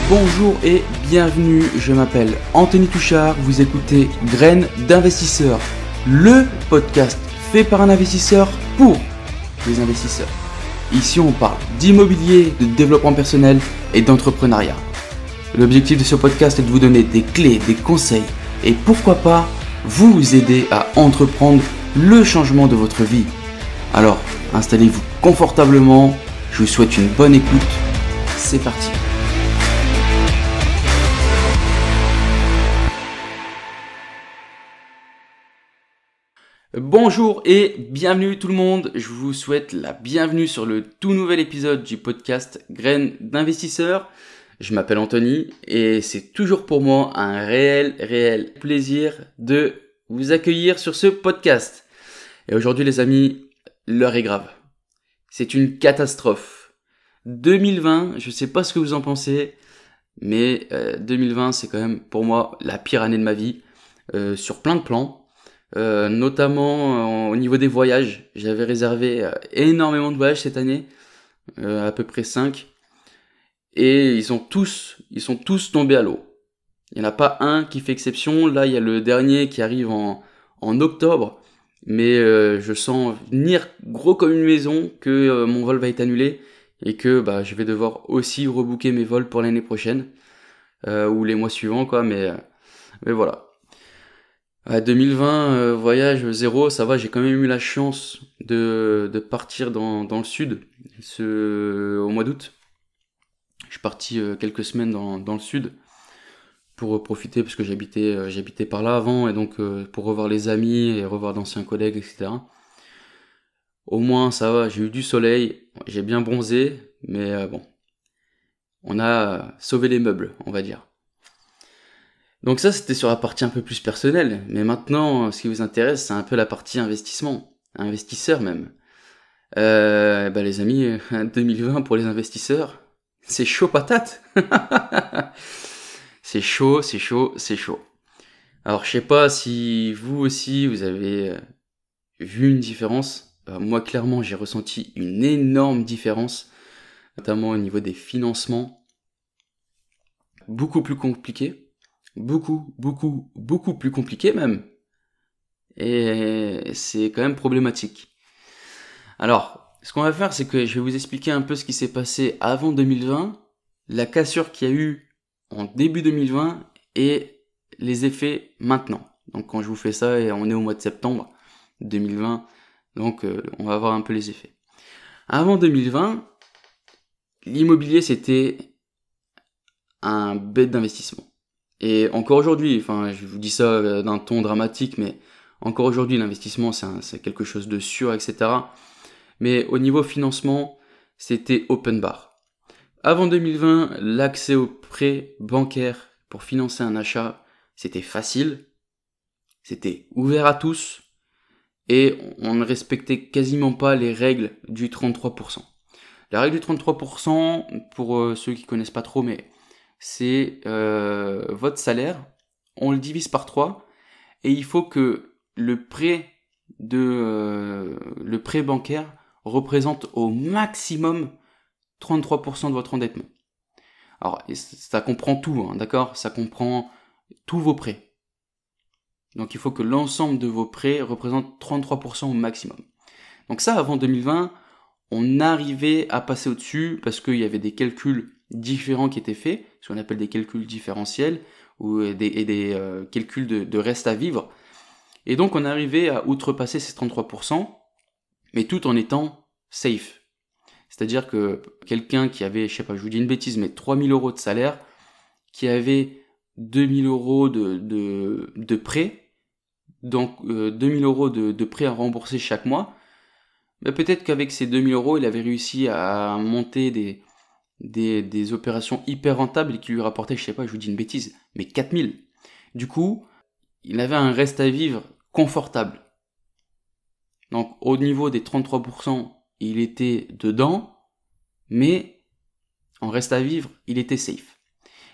Bonjour et bienvenue, je m'appelle Anthony Touchard, vous écoutez Graines d'investisseurs, le podcast fait par un investisseur pour les investisseurs. Ici on parle d'immobilier, de développement personnel et d'entrepreneuriat. L'objectif de ce podcast est de vous donner des clés, des conseils et pourquoi pas vous aider à entreprendre le changement de votre vie. Alors installez-vous confortablement, je vous souhaite une bonne écoute, c'est parti. Bonjour et bienvenue tout le monde, je vous souhaite la bienvenue sur le tout nouvel épisode du podcast Graines d'investisseurs. Je m'appelle Anthony et c'est toujours pour moi un réel plaisir de vous accueillir sur ce podcast. Et aujourd'hui les amis, l'heure est grave. C'est une catastrophe. 2020, je sais pas ce que vous en pensez, mais 2020 c'est quand même pour moi la pire année de ma vie sur plein de plans. Notamment au niveau des voyages, j'avais réservé énormément de voyages cette année, à peu près 5, et ils sont tous tombés à l'eau. Il n'y en a pas un qui fait exception. Là il y a le dernier qui arrive en octobre, mais je sens venir gros comme une maison que mon vol va être annulé et que je vais devoir aussi rebooker mes vols pour l'année prochaine ou les mois suivants quoi, mais voilà. 2020, voyage zéro, ça va, j'ai quand même eu la chance de partir dans le sud au mois d'août. Je suis parti quelques semaines dans le sud pour profiter parce que j'habitais par là avant et donc pour revoir les amis et revoir d'anciens collègues, etc. Au moins ça va, j'ai eu du soleil, j'ai bien bronzé, mais bon, on a sauvé les meubles, on va dire. Donc ça, c'était sur la partie un peu plus personnelle. Mais maintenant, ce qui vous intéresse, c'est un peu la partie investissement. Investisseur même. Les amis, 2020 pour les investisseurs, c'est chaud patate. C'est chaud. Alors, je sais pas si vous aussi, vous avez vu une différence. Moi, clairement, j'ai ressenti une énorme différence, notamment au niveau des financements. Beaucoup plus compliqué. Beaucoup plus compliqué même. Et c'est quand même problématique. Alors, ce qu'on va faire, c'est que je vais vous expliquer un peu ce qui s'est passé avant 2020, la cassure qu'il y a eu en début 2020 et les effets maintenant. Donc quand je vous fais ça, et on est au mois de septembre 2020, donc on va voir un peu les effets. Avant 2020, l'immobilier c'était un bête d'investissement. Et encore aujourd'hui, je vous dis ça d'un ton dramatique, mais encore aujourd'hui, l'investissement, c'est quelque chose de sûr, etc. Mais au niveau financement, c'était open bar. Avant 2020, l'accès aux prêts bancaires pour financer un achat, c'était facile, c'était ouvert à tous, et on ne respectait quasiment pas les règles du 33%. La règle du 33%, pour ceux qui connaissent pas trop, mais c'est votre salaire, on le divise par 3 et il faut que le prêt bancaire représente au maximum 33% de votre endettement. Alors ça comprend tout, hein, d'accord ? Ça comprend tous vos prêts. Donc il faut que l'ensemble de vos prêts représente 33% au maximum. Donc ça, avant 2020, on arrivait à passer au-dessus parce qu'il y avait des calculs différents qui étaient faits, ce qu'on appelle des calculs différentiels ou des calculs de reste à vivre. Et donc on arrivait à outrepasser ces 33%, mais tout en étant safe. C'est-à-dire que quelqu'un qui avait, je vous dis une bêtise, mais 3000 euros de salaire, qui avait 2000 euros de prêt, donc 2000 euros de prêt à rembourser chaque mois, peut-être qu'avec ces 2000 euros, il avait réussi à monter des opérations hyper rentables et qui lui rapportaient, je vous dis une bêtise, mais 4000. Du coup, il avait un reste à vivre confortable. Donc, au niveau des 33%, il était dedans, mais en reste à vivre, il était safe.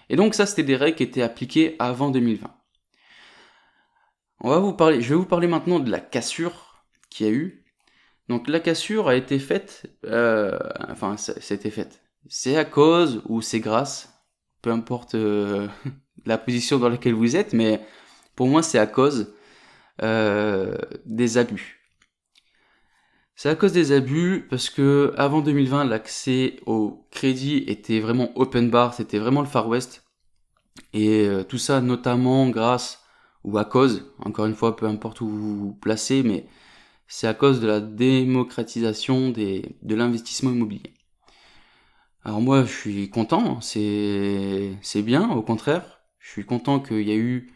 Et donc, ça, c'était des règles qui étaient appliquées avant 2020. Je vais vous parler maintenant de la cassure qu'il y a eu. Donc, la cassure a été faite, c'était fait. C'est à cause ou c'est grâce, peu importe la position dans laquelle vous êtes, mais pour moi c'est à cause des abus. C'est à cause des abus parce que avant 2020, l'accès au crédit était vraiment open bar, c'était vraiment le Far West. Et tout ça notamment grâce ou à cause, encore une fois, peu importe où vous vous placez, mais c'est à cause de la démocratisation de l'investissement immobilier. Alors moi, je suis content, c'est bien, au contraire. Je suis content qu'il y a eu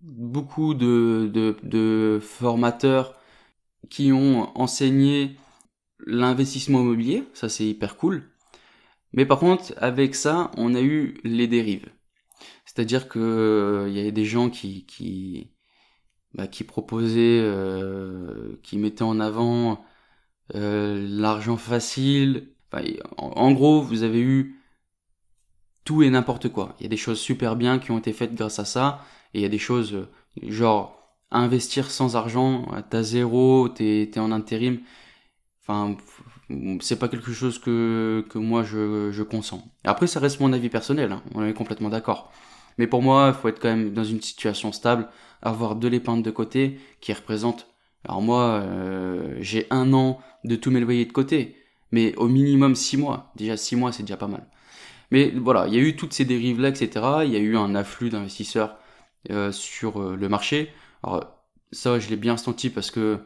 beaucoup de formateurs qui ont enseigné l'investissement immobilier, ça c'est hyper cool. Mais par contre, avec ça, on a eu les dérives. C'est-à-dire que il y avait des gens qui proposaient, qui mettaient en avant l'argent facile. Enfin, en gros, vous avez eu tout et n'importe quoi. Il y a des choses super bien qui ont été faites grâce à ça, et il y a des choses genre investir sans argent, t'as zéro, t'es en intérim. Enfin, c'est pas quelque chose que moi je consens. Et après, ça reste mon avis personnel, hein, on est complètement d'accord. Mais pour moi, il faut être quand même dans une situation stable, avoir de l'épargne de côté qui représente. Alors moi, j'ai 1 an de tous mes loyers de côté, mais au minimum 6 mois. Déjà 6 mois, c'est déjà pas mal. Mais voilà, il y a eu toutes ces dérives-là, etc. Il y a eu un afflux d'investisseurs sur le marché. Alors ça, je l'ai bien senti parce que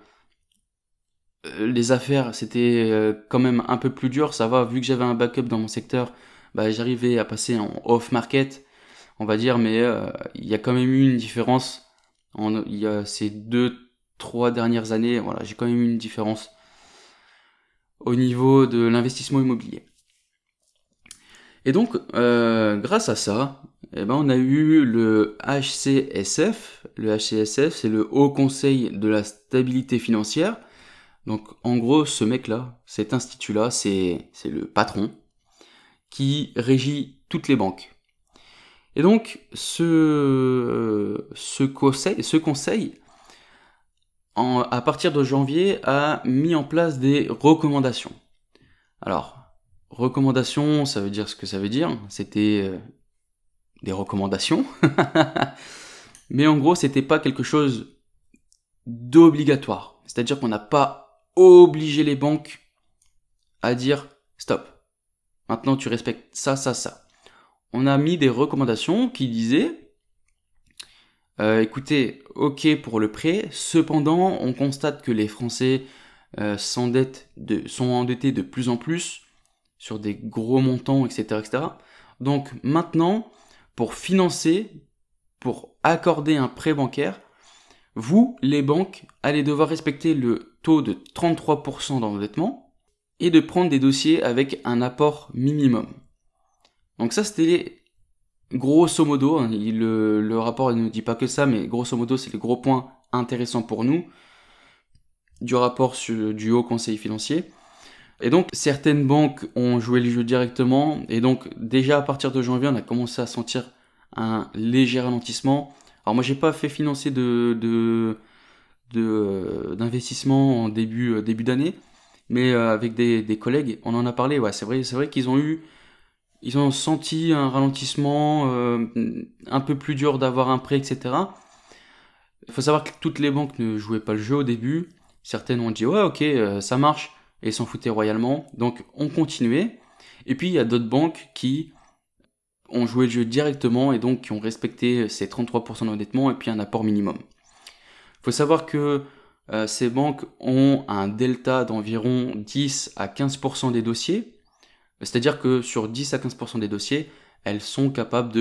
les affaires, c'était quand même un peu plus dur. Ça va, vu que j'avais un backup dans mon secteur, bah, j'arrivais à passer en off-market, on va dire, mais il y a quand même eu une différence. Il y a ces 2, 3 dernières années, voilà, j'ai quand même eu une différence au niveau de l'investissement immobilier. Et donc, grâce à ça, eh ben, on a eu le HCSF. Le HCSF, c'est le Haut Conseil de la Stabilité Financière. Donc, en gros, ce mec-là, cet institut-là, c'est le patron qui régit toutes les banques. Et donc, ce conseil à partir de janvier, a mis en place des recommandations. Alors, recommandations, ça veut dire ce que ça veut dire. C'était des recommandations. Mais en gros, c'était pas quelque chose d'obligatoire. C'est-à-dire qu'on n'a pas obligé les banques à dire stop. Maintenant, tu respectes ça, ça, ça. On a mis des recommandations qui disaient écoutez, ok pour le prêt, cependant, on constate que les Français sont endettés de plus en plus sur des gros montants, etc., etc. Donc maintenant, pour financer, pour accorder un prêt bancaire, vous, les banques, allez devoir respecter le taux de 33% d'endettement et de prendre des dossiers avec un apport minimum. Donc ça, c'était grosso modo, hein, le rapport ne dit pas que ça, mais grosso modo, c'est les gros points intéressants pour nous du rapport du Haut Conseil financier. Et donc, certaines banques ont joué le jeu directement, et donc déjà à partir de janvier, on a commencé à sentir un léger ralentissement. Alors moi, j'ai pas fait financer d'investissement en début d'année, mais avec des collègues, on en a parlé. Ouais, c'est vrai qu'ils ont senti un ralentissement, un peu plus dur d'avoir un prêt, etc. Il faut savoir que toutes les banques ne jouaient pas le jeu au début. Certaines ont dit ouais, ok, ça marche, et s'en foutaient royalement. Donc on continuait. Et puis il y a d'autres banques qui ont joué le jeu directement et donc qui ont respecté ces 33% d'endettement et puis un apport minimum. Il faut savoir que ces banques ont un delta d'environ 10 à 15% des dossiers. C'est-à-dire que sur 10 à 15% des dossiers, elles sont capables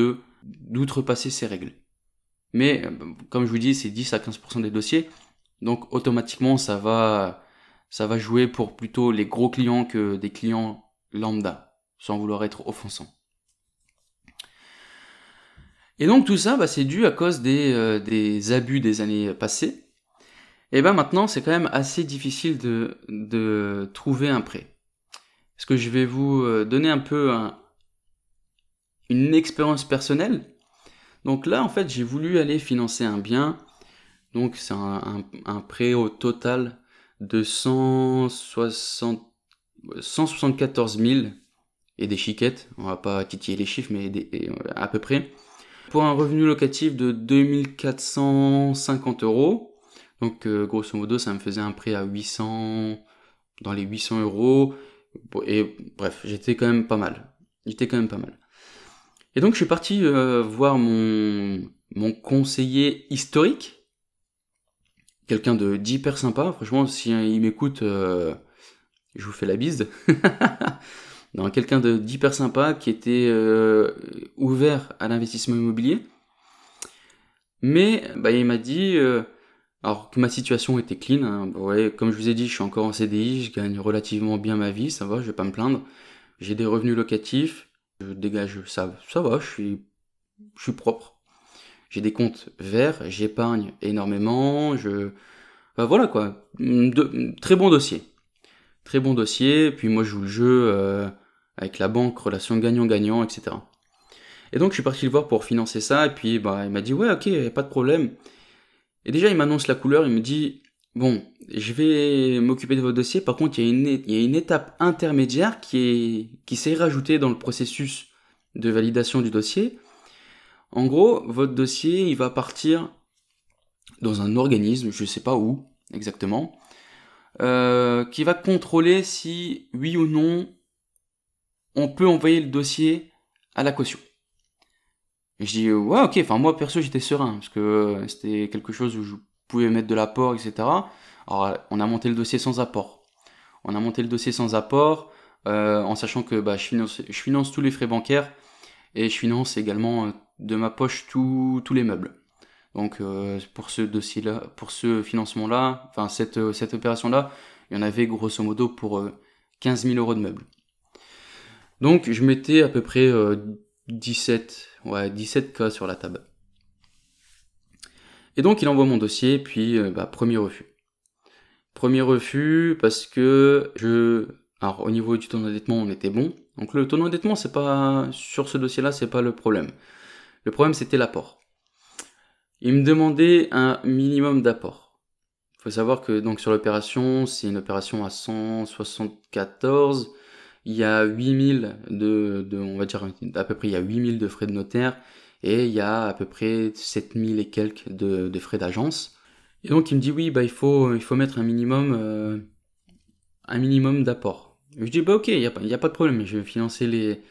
d'outrepasser ces règles. Mais comme je vous dis, c'est 10 à 15% des dossiers. Donc automatiquement, ça va jouer pour plutôt les gros clients que des clients lambda, sans vouloir être offensant. Et donc tout ça, c'est dû à cause des abus des années passées. Et maintenant, c'est quand même assez difficile de trouver un prêt. Est-ce que je vais vous donner un peu une expérience personnelle? Donc là, en fait, j'ai voulu aller financer un bien. Donc c'est un prêt au total de 174 000 et des chiquettes. On va pas titiller les chiffres, mais à peu près. Pour un revenu locatif de 2450 euros. Donc, grosso modo, ça me faisait un prêt à 800, dans les 800 euros. Et bref, j'étais quand même pas mal. Et donc, je suis parti voir mon conseiller historique. Quelqu'un d'hyper sympa. Franchement, si il m'écoute, je vous fais la bise. Non, quelqu'un d'hyper sympa qui était ouvert à l'investissement immobilier. Mais il m'a dit, alors que ma situation était clean, hein, ouais, comme je vous ai dit, je suis encore en CDI, je gagne relativement bien ma vie, ça va, je vais pas me plaindre. J'ai des revenus locatifs, je dégage, ça va, je suis propre. J'ai des comptes verts, j'épargne énormément, voilà quoi, très bon dossier. Très bon dossier, puis moi je joue le jeu avec la banque, relation gagnant-gagnant, etc. Et donc je suis parti le voir pour financer ça, et puis il m'a dit ouais ok, pas de problème. Et déjà il m'annonce la couleur, il me dit bon, je vais m'occuper de votre dossier, par contre il y a une étape intermédiaire qui s'est rajoutée dans le processus de validation du dossier. En gros, votre dossier il va partir dans un organisme, je sais pas où exactement, qui va contrôler si oui ou non on peut envoyer le dossier à la caution. Et je dis ouais ok, enfin moi perso j'étais serein parce que c'était quelque chose où je pouvais mettre de l'apport, etc. Alors on a monté le dossier sans apport. En sachant que je finance tous les frais bancaires et je finance également de ma poche tous les meubles. Donc pour ce dossier-là, pour ce financement-là, enfin cette opération-là, il y en avait grosso modo pour 15 000 euros de meubles. Donc je mettais à peu près 17K sur la table. Et donc il envoie mon dossier, puis premier refus. Premier refus parce que alors au niveau du taux d'endettement on était bon. Donc le taux d'endettement c'est pas, sur ce dossier-là c'est pas le problème. Le problème c'était l'apport. Il me demandait un minimum d'apport. Il faut savoir que donc sur l'opération, c'est une opération à 174. Il y a 8000 on va dire à peu près il y a 8000 de frais de notaire et il y a à peu près 7000 et quelques de frais d'agence. Et donc il me dit oui, il faut mettre un minimum d'apport. Je dis ok, il y a pas de problème, je vais financer les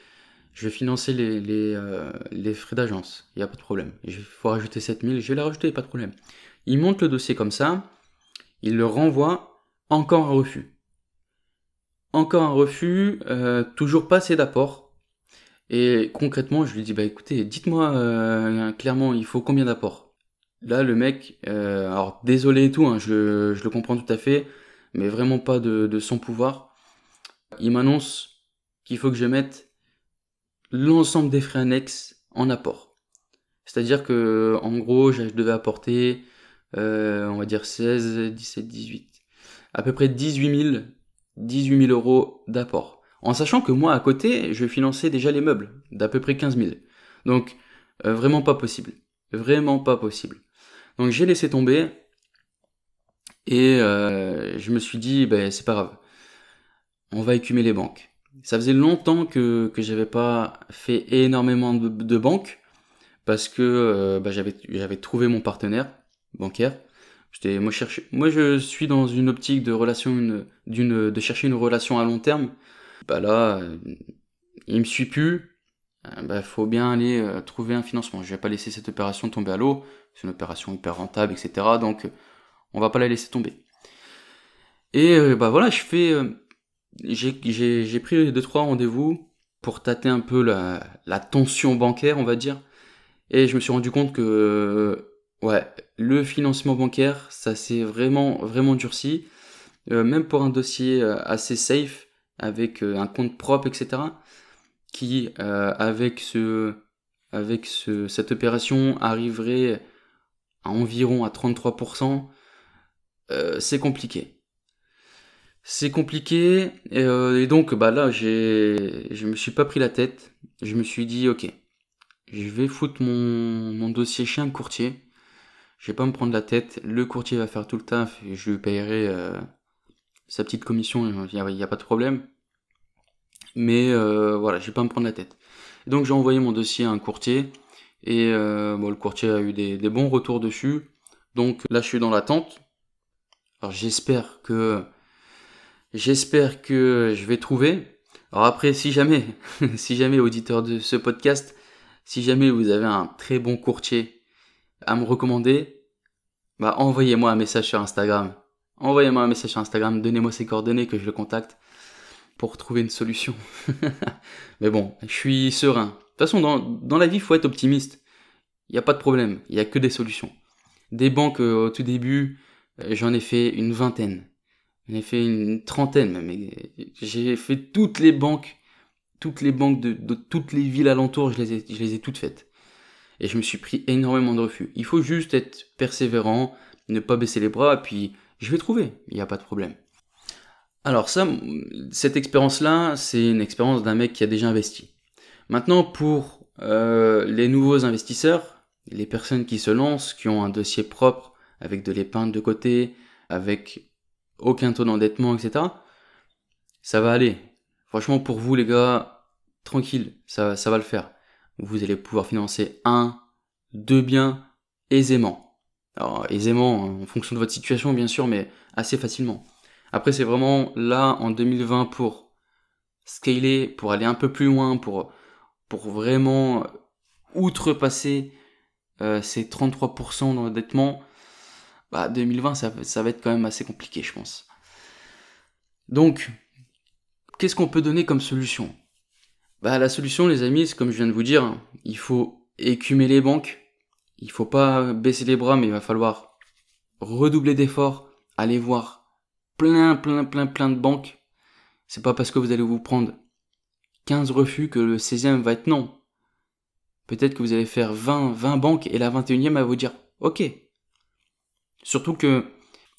frais d'agence, il y a pas de problème. Il faut rajouter 7000, je vais les rajouter, pas de problème. Il monte le dossier comme ça, il le renvoie, encore un refus. Toujours pas assez d'apport. Et concrètement, je lui dis écoutez, dites-moi clairement, il faut combien d'apport. Là, le mec, alors désolé et tout, hein, je le comprends tout à fait, mais vraiment pas de son pouvoir. Il m'annonce qu'il faut que je mette l'ensemble des frais annexes en apport. C'est-à-dire que, en gros, je devais apporter, on va dire 16, 17, 18, à peu près 18 000 euros d'apport. En sachant que moi, à côté, je finançais déjà les meubles, d'à peu près 15 000. Donc, vraiment pas possible. Vraiment pas possible. Donc, j'ai laissé tomber, et je me suis dit, c'est pas grave. On va écumer les banques. Ça faisait longtemps que j'avais pas fait énormément de banques, parce que j'avais trouvé mon partenaire bancaire. Moi je suis dans une optique de chercher une relation à long terme. Là, il me suit plus. Faut bien aller trouver un financement. Je vais pas laisser cette opération tomber à l'eau. C'est une opération hyper rentable, etc. Donc on va pas la laisser tomber. Et voilà, j'ai pris 2-3 rendez-vous pour tâter un peu la tension bancaire, on va dire. Et je me suis rendu compte que le financement bancaire, ça s'est vraiment vraiment durci. Même pour un dossier assez safe, avec un compte propre, etc. Qui avec cette opération arriverait à environ à 33%. C'est compliqué. C'est compliqué, et donc là je me suis pas pris la tête. Je me suis dit ok, je vais foutre mon dossier chez un courtier. Je vais pas me prendre la tête. Le courtier va faire tout le taf et je lui payerai sa petite commission. Il y a pas de problème. Mais voilà, je vais pas me prendre la tête. Donc j'ai envoyé mon dossier à un courtier et le courtier a eu des bons retours dessus. Donc là, je suis dans l'attente. Alors j'espère que je vais trouver. Alors après, si jamais, si jamais auditeur de ce podcast, si jamais vous avez un très bon courtier à me recommander, bah envoyez-moi un message sur Instagram. Envoyez-moi un message sur Instagram, donnez-moi ses coordonnées que je le contacte pour trouver une solution. Mais bon, je suis serein. De toute façon, dans la vie, il faut être optimiste. Il n'y a pas de problème, il n'y a que des solutions. Des banques, au tout début, j'en ai fait une vingtaine. J'en ai fait une trentaine même. J'ai fait toutes les banques de toutes les villes alentours, je les ai toutes faites. Et je me suis pris énormément de refus. Il faut juste être persévérant, ne pas baisser les bras, et puis je vais trouver, il n'y a pas de problème. Alors ça, cette expérience-là, c'est une expérience d'un mec qui a déjà investi. Maintenant, pour les nouveaux investisseurs, les personnes qui se lancent, qui ont un dossier propre, avec de l'épargne de côté, avec aucun taux d'endettement, etc., ça va aller. Franchement, pour vous les gars, tranquille, ça va le faire. Vous allez pouvoir financer 1, 2 biens aisément. Alors aisément, en fonction de votre situation bien sûr, mais assez facilement. Après c'est vraiment là en 2020 pour scaler, pour aller un peu plus loin, pour vraiment outrepasser ces 33% d'endettement. Bah 2020 ça va être quand même assez compliqué je pense. Donc, qu'est-ce qu'on peut donner comme solution ? Bah la solution les amis, c'est comme je viens de vous dire, hein, il faut écumer les banques, il faut pas baisser les bras, mais il va falloir redoubler d'efforts, aller voir plein de banques. C'est pas parce que vous allez vous prendre 15 refus que le 16e va être non. Peut-être que vous allez faire 20 banques et la 21e va vous dire ok. Surtout que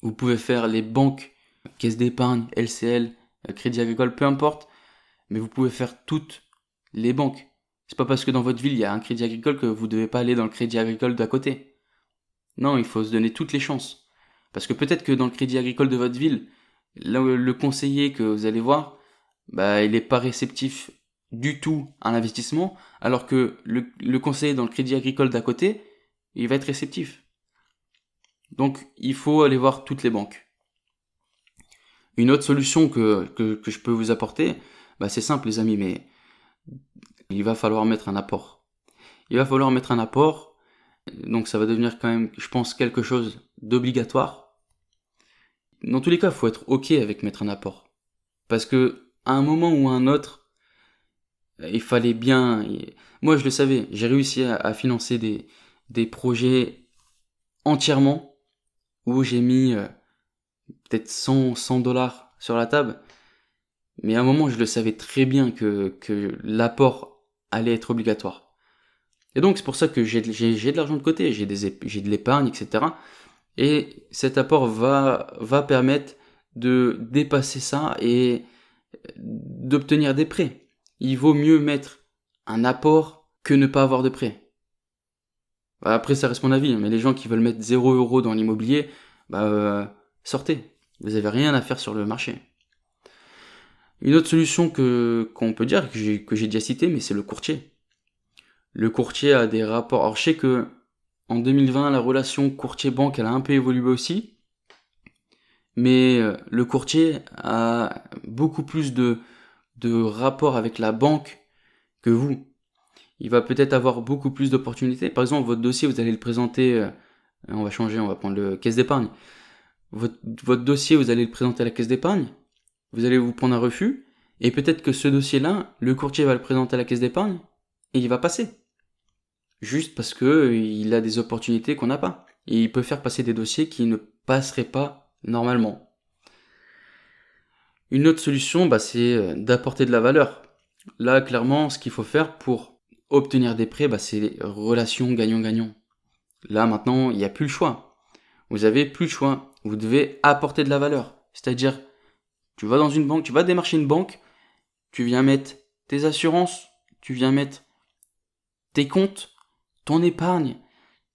vous pouvez faire les banques, caisse d'épargne, LCL, Crédit Agricole, peu importe, mais vous pouvez faire toutes les banques. C'est pas parce que dans votre ville il y a un Crédit Agricole que vous devez pas aller dans le Crédit Agricole d'à côté. Non, il faut se donner toutes les chances. Parce que peut-être que dans le Crédit Agricole de votre ville, là, le conseiller que vous allez voir, bah, il est pas réceptif du tout à l'investissement, alors que le conseiller dans le Crédit Agricole d'à côté, il va être réceptif. Donc, il faut aller voir toutes les banques. Une autre solution que je peux vous apporter, bah, c'est simple les amis, mais il va falloir mettre un apport. Il va falloir mettre un apport, donc ça va devenir quand même, je pense, quelque chose d'obligatoire. Dans tous les cas, il faut être ok avec mettre un apport. Parce que, à un moment ou à un autre, il fallait bien... Moi, je le savais, j'ai réussi à financer des projets entièrement, où j'ai mis peut-être 100 dollars sur la table. Mais à un moment, je le savais très bien que l'apport allait être obligatoire. Et donc, c'est pour ça que j'ai de l'argent de côté, j'ai de l'épargne, etc. Et cet apport va permettre de dépasser ça et d'obtenir des prêts. Il vaut mieux mettre un apport que ne pas avoir de prêt. Après, ça reste mon avis, mais les gens qui veulent mettre 0 € dans l'immobilier, sortez. Vous avez rien à faire sur le marché. Une autre solution qu'on peut dire, que j'ai déjà cité, mais c'est le courtier. Le courtier a des rapports. Alors je sais que en 2020, la relation courtier-banque, elle a un peu évolué aussi. Mais le courtier a beaucoup plus de rapports avec la banque que vous. Il va peut-être avoir beaucoup plus d'opportunités. Par exemple, votre dossier, vous allez le présenter, on va changer, on va prendre le caisse d'épargne. Votre dossier, vous allez le présenter à la caisse d'épargne. Vous allez vous prendre un refus. Et peut-être que ce dossier-là, le courtier va le présenter à la caisse d'épargne et il va passer. Juste parce que il a des opportunités qu'on n'a pas. Et il peut faire passer des dossiers qui ne passeraient pas normalement. Une autre solution, c'est d'apporter de la valeur. Là, clairement, ce qu'il faut faire pour obtenir des prêts, c'est les relations gagnant-gagnant. Là, maintenant, il n'y a plus le choix. Vous avez plus le choix. Vous devez apporter de la valeur. C'est-à-dire, tu vas dans une banque, tu vas démarcher une banque, tu viens mettre tes assurances, tu viens mettre tes comptes, ton épargne,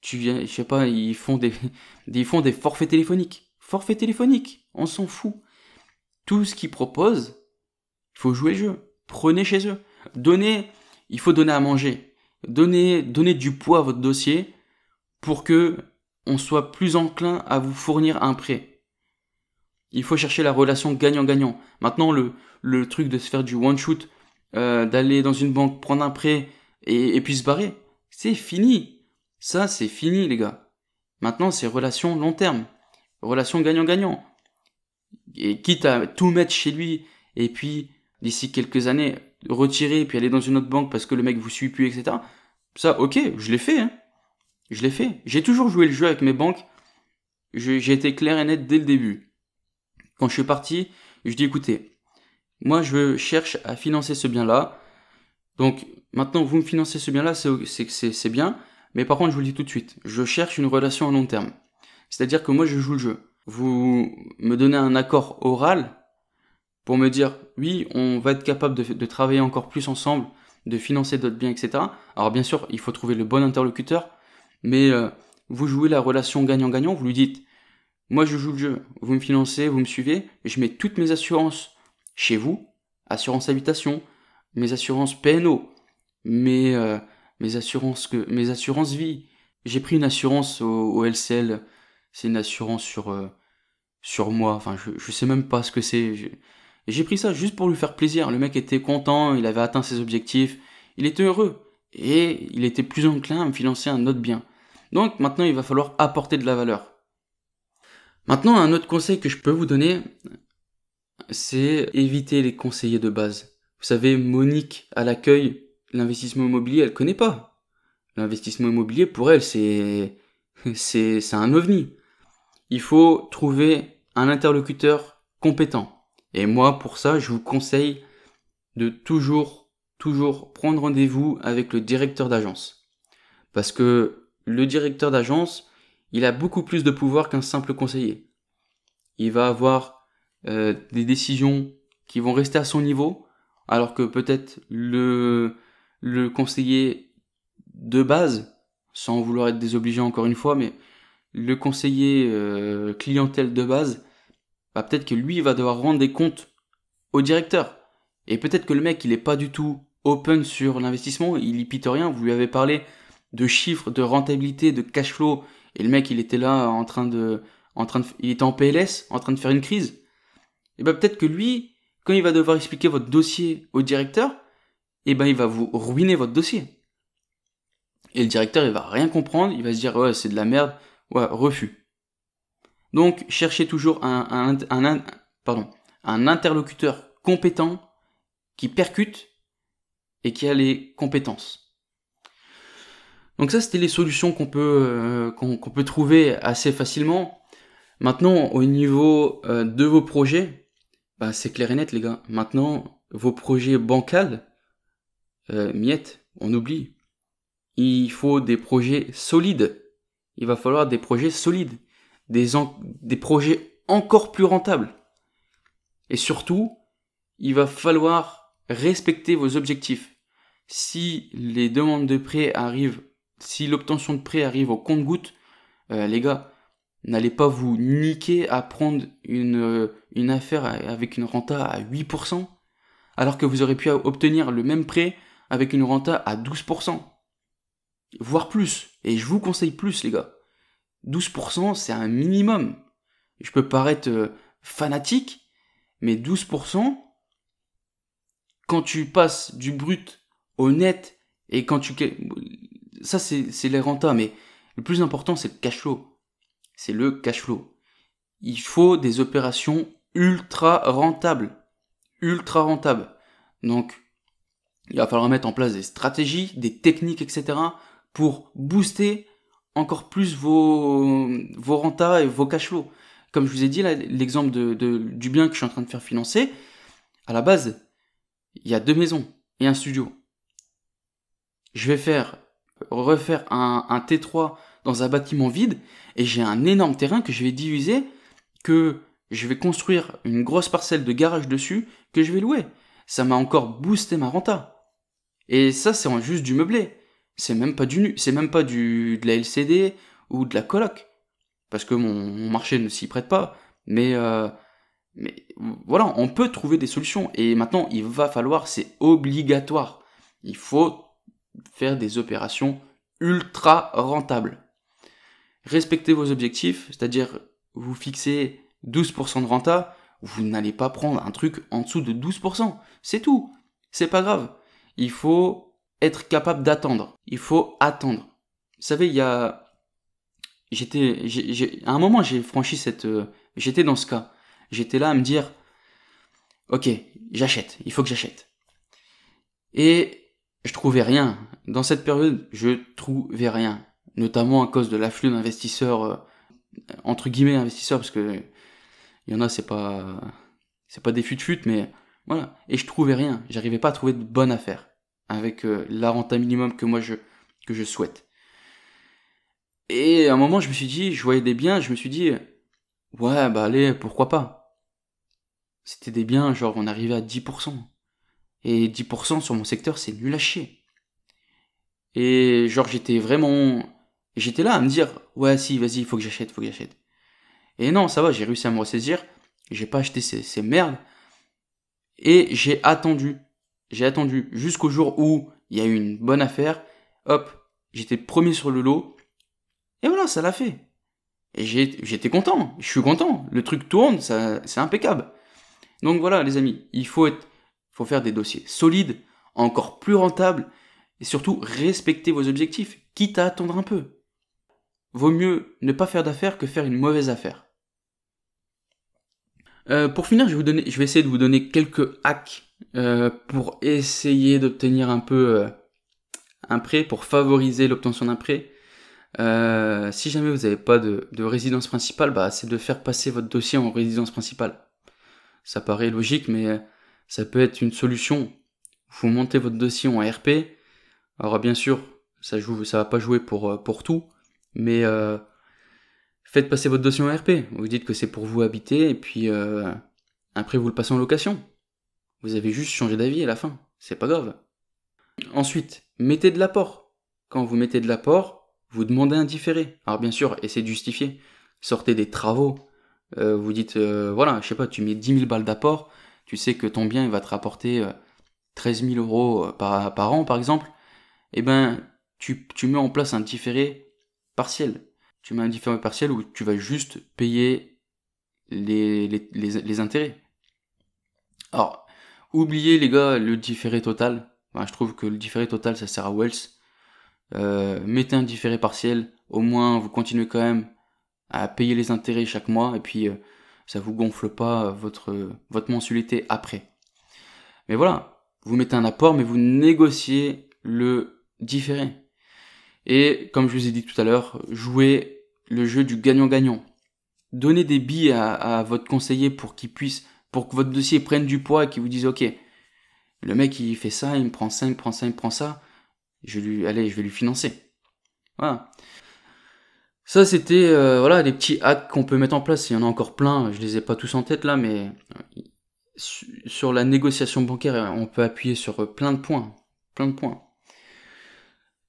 tu viens, je sais pas, ils font des forfaits téléphoniques. Forfaits téléphoniques, on s'en fout. Tout ce qu'ils proposent, il faut jouer le jeu. prenez chez eux. Il faut donner à manger. Donnez du poids à votre dossier pour que on soit plus enclin à vous fournir un prêt. Il faut chercher la relation gagnant-gagnant. Maintenant, le truc de se faire du one-shoot, d'aller dans une banque, prendre un prêt et puis se barrer, c'est fini. Ça, c'est fini, les gars. Maintenant, c'est relation long terme. Relation gagnant-gagnant. Et quitte à tout mettre chez lui, et puis, d'ici quelques années, retirer, et puis aller dans une autre banque parce que le mec vous suit plus, etc. Ça, ok, je l'ai fait, hein. Je l'ai fait. J'ai toujours joué le jeu avec mes banques. J'ai été clair et net dès le début. Quand je suis parti, je dis écoutez, moi je cherche à financer ce bien-là. Donc maintenant vous me financez ce bien-là, c'est bien. Mais par contre, je vous le dis tout de suite, je cherche une relation à long terme. C'est-à-dire que moi je joue le jeu. Vous me donnez un accord oral pour me dire oui, on va être capable de travailler encore plus ensemble, de financer d'autres biens, etc. Alors bien sûr, il faut trouver le bon interlocuteur. Mais vous jouez la relation gagnant-gagnant, vous lui dites, moi je joue le jeu, vous me financez, vous me suivez, je mets toutes mes assurances chez vous, assurance habitation, mes assurances PNO, mes assurances vie. J'ai pris une assurance au LCL, c'est une assurance sur moi, enfin je sais même pas ce que c'est. J'ai pris ça juste pour lui faire plaisir, le mec était content, il avait atteint ses objectifs, il était heureux, et il était plus enclin à me financer un autre bien. Donc maintenant, il va falloir apporter de la valeur. Maintenant, un autre conseil que je peux vous donner, c'est éviter les conseillers de base. Vous savez, Monique, à l'accueil, l'investissement immobilier, elle connaît pas. L'investissement immobilier, pour elle, c'est un ovni. Il faut trouver un interlocuteur compétent. Et moi, pour ça, je vous conseille de toujours prendre rendez-vous avec le directeur d'agence. Parce que le directeur d'agence, il a beaucoup plus de pouvoir qu'un simple conseiller. Il va avoir des décisions qui vont rester à son niveau, alors que peut-être le conseiller de base, sans vouloir être désobligeant encore une fois, mais le conseiller clientèle de base, bah peut-être que lui, il va devoir rendre des comptes au directeur. Et peut-être que le mec, il est pas du tout open sur l'investissement, il y pite rien, vous lui avez parlé de chiffres, de rentabilité, de cash flow, et le mec il était là il était en PLS, en train de faire une crise. Et ben peut-être que lui, quand il va devoir expliquer votre dossier au directeur, et ben il va vous ruiner votre dossier. Et le directeur il va rien comprendre, il va se dire ouais c'est de la merde, ouais refus. Donc cherchez toujours un interlocuteur compétent qui percute et qui a les compétences. Donc ça, c'était les solutions qu'on peut trouver assez facilement. Maintenant, au niveau de vos projets, bah, c'est clair et net, les gars. Maintenant, vos projets bancals, miettes, on oublie. Il faut des projets solides. Il va falloir des projets solides. Des projets encore plus rentables. Et surtout, il va falloir respecter vos objectifs. Si les demandes de prêt arrivent, si l'obtention de prêt arrive au compte-gouttes, les gars, n'allez pas vous niquer à prendre une affaire avec une renta à 8%, alors que vous aurez pu obtenir le même prêt avec une renta à 12%. Voire plus. Et je vous conseille plus, les gars. 12%, c'est un minimum. Je peux paraître fanatique, mais 12%, quand tu passes du brut au net, et quand ça c'est les rentas, mais le plus important c'est le cash flow. C'est le cash flow. Il faut des opérations ultra rentables. Ultra rentables. Donc, il va falloir mettre en place des stratégies, des techniques, etc. pour booster encore plus vos rentas et vos cash flows. Comme je vous ai dit là, l'exemple du bien que je suis en train de faire financer, à la base, il y a 2 maisons et un studio. Je vais refaire un T3 dans un bâtiment vide et j'ai un énorme terrain que je vais diviser, que je vais construire une grosse parcelle de garage dessus que je vais louer. Ça m'a encore boosté ma renta. Et ça, c'est juste du meublé. C'est même pas de la LCD ou de la coloc. Parce que mon marché ne s'y prête pas. Mais Mais voilà, on peut trouver des solutions. Et maintenant, il va falloir, c'est obligatoire. Il faut faire des opérations ultra rentables. Respectez vos objectifs, c'est-à-dire vous fixez 12% de renta, vous n'allez pas prendre un truc en dessous de 12%. C'est tout. C'est pas grave. Il faut être capable d'attendre. Il faut attendre. Vous savez, à un moment, j'ai franchi j'étais dans ce cas. J'étais là à me dire, ok, j'achète. Il faut que j'achète. Et je trouvais rien. Dans cette période, je trouvais rien. Notamment à cause de l'afflux d'investisseurs, entre guillemets investisseurs, parce que il y en a, c'est pas des fut-fut, mais voilà. Et je trouvais rien. J'arrivais pas à trouver de bonne affaire avec la renta minimum que je souhaite. Et à un moment, je me suis dit, je voyais des biens, je me suis dit, ouais, bah allez, pourquoi pas. C'était des biens, genre on arrivait à 10%. Et 10% sur mon secteur, c'est nul à chier. Et genre j'étais là à me dire, ouais si, vas-y, il faut que j'achète. Et non, ça va, j'ai réussi à me ressaisir, j'ai pas acheté ces merdes, et j'ai attendu jusqu'au jour où il y a eu une bonne affaire, hop, j'étais premier sur le lot, et voilà, ça l'a fait. Et j'étais content, je suis content, le truc tourne, c'est impeccable. Donc voilà les amis, il faut faire des dossiers solides, encore plus rentables, et surtout respecter vos objectifs, quitte à attendre un peu. Vaut mieux ne pas faire d'affaires que faire une mauvaise affaire. Pour finir, je vais essayer de vous donner quelques hacks pour essayer d'obtenir un peu un prêt, pour favoriser l'obtention d'un prêt. Si jamais vous n'avez pas de résidence principale, bah, c'est de faire passer votre dossier en résidence principale. Ça paraît logique, mais ça peut être une solution. Vous montez votre dossier en RP. Alors bien sûr, ça va pas jouer pour tout, mais faites passer votre dossier en RP. Vous dites que c'est pour vous habiter, et puis après vous le passez en location. Vous avez juste changé d'avis à la fin. C'est pas grave. Ensuite, mettez de l'apport. Quand vous mettez de l'apport, vous demandez un différé. Alors bien sûr, essayez de justifier. Sortez des travaux. Vous dites, voilà, je sais pas, tu mets 10 000 balles d'apport, tu sais que ton bien il va te rapporter 13 000 euros par an, par exemple. Eh ben, tu mets en place un différé partiel. Tu mets un différé partiel où tu vas juste payer les intérêts. Alors, oubliez les gars le différé total. Enfin, je trouve que le différé total ça sert à Wells. Mettez un différé partiel, au moins vous continuez quand même à payer les intérêts chaque mois, et puis ça vous gonfle pas votre mensualité après. Mais voilà, vous mettez un apport, mais vous négociez le différé. Et comme je vous ai dit tout à l'heure, jouez le jeu du gagnant-gagnant. Donnez des billes à votre conseiller pour que votre dossier prenne du poids et qu'il vous dise, ok, le mec il fait ça, il me prend ça, il me prend ça, je vais lui financer. Voilà. Ça c'était voilà les petits hacks qu'on peut mettre en place. Il y en a encore plein, je les ai pas tous en tête là, mais sur la négociation bancaire, on peut appuyer sur plein de points.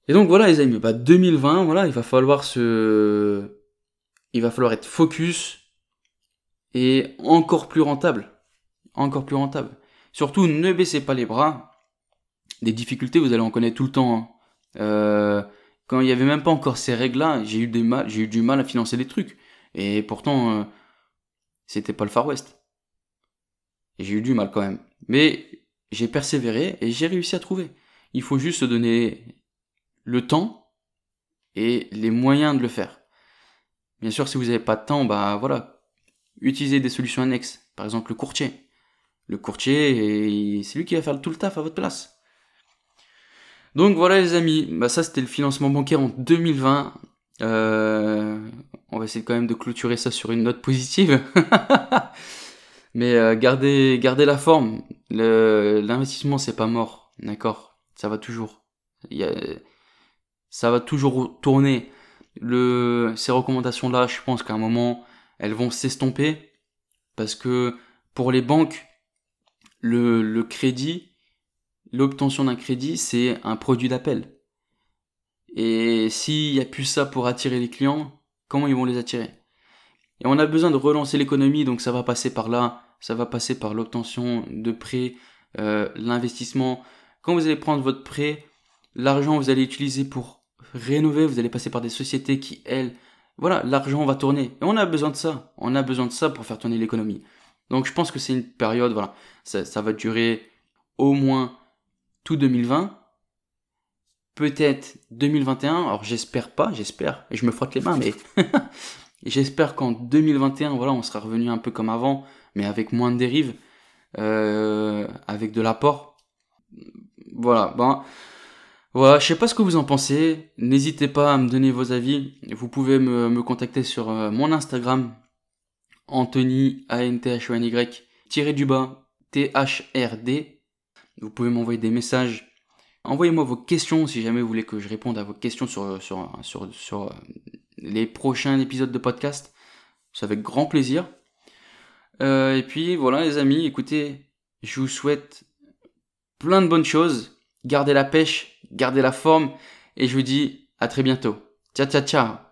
Et donc voilà les amis, 2020, voilà, il va falloir être focus et encore plus rentable. Surtout, ne baissez pas les bras. Des difficultés, vous allez en connaître tout le temps. Quand il n'y avait même pas encore ces règles-là, j'ai eu du mal à financer des trucs. Et pourtant, c'était pas le Far West. Et j'ai eu du mal quand même. Mais j'ai persévéré et j'ai réussi à trouver. Il faut juste se donner le temps et les moyens de le faire. Bien sûr, si vous n'avez pas de temps, voilà, utilisez des solutions annexes. Par exemple, le courtier. Le courtier, c'est lui qui va faire tout le taf à votre place. Donc voilà les amis, ça c'était le financement bancaire en 2020. On va essayer quand même de clôturer ça sur une note positive. Mais gardez la forme. L'investissement c'est pas mort, d'accord. Ça va toujours. Ça va toujours tourner. Ces recommandations-là, je pense qu'à un moment, elles vont s'estomper. Parce que pour les banques, le crédit, l'obtention d'un crédit, c'est un produit d'appel. Et s'il n'y a plus ça pour attirer les clients, comment ils vont les attirer? Et on a besoin de relancer l'économie, donc ça va passer par là, ça va passer par l'obtention de prêts, l'investissement. Quand vous allez prendre votre prêt, l'argent vous allez utiliser pour rénover, vous allez passer par des sociétés qui, elles, voilà, l'argent va tourner. Et on a besoin de ça. On a besoin de ça pour faire tourner l'économie. Donc je pense que c'est une période, voilà, ça va durer au moins tout 2020, peut-être 2021. Alors j'espère pas, et je me frotte les mains, mais j'espère qu'en 2021, voilà, on sera revenu un peu comme avant, mais avec moins de dérives, avec de l'apport. Voilà, voilà, je sais pas ce que vous en pensez. N'hésitez pas à me donner vos avis. Vous pouvez me contacter sur mon Instagram, Anthony, ANTHONY, _, THRD. Vous pouvez m'envoyer des messages. Envoyez-moi vos questions si jamais vous voulez que je réponde à vos questions sur les prochains épisodes de podcast. C'est avec grand plaisir. Et puis voilà les amis, écoutez, je vous souhaite plein de bonnes choses. Gardez la pêche, gardez la forme et je vous dis à très bientôt. Ciao ciao ciao.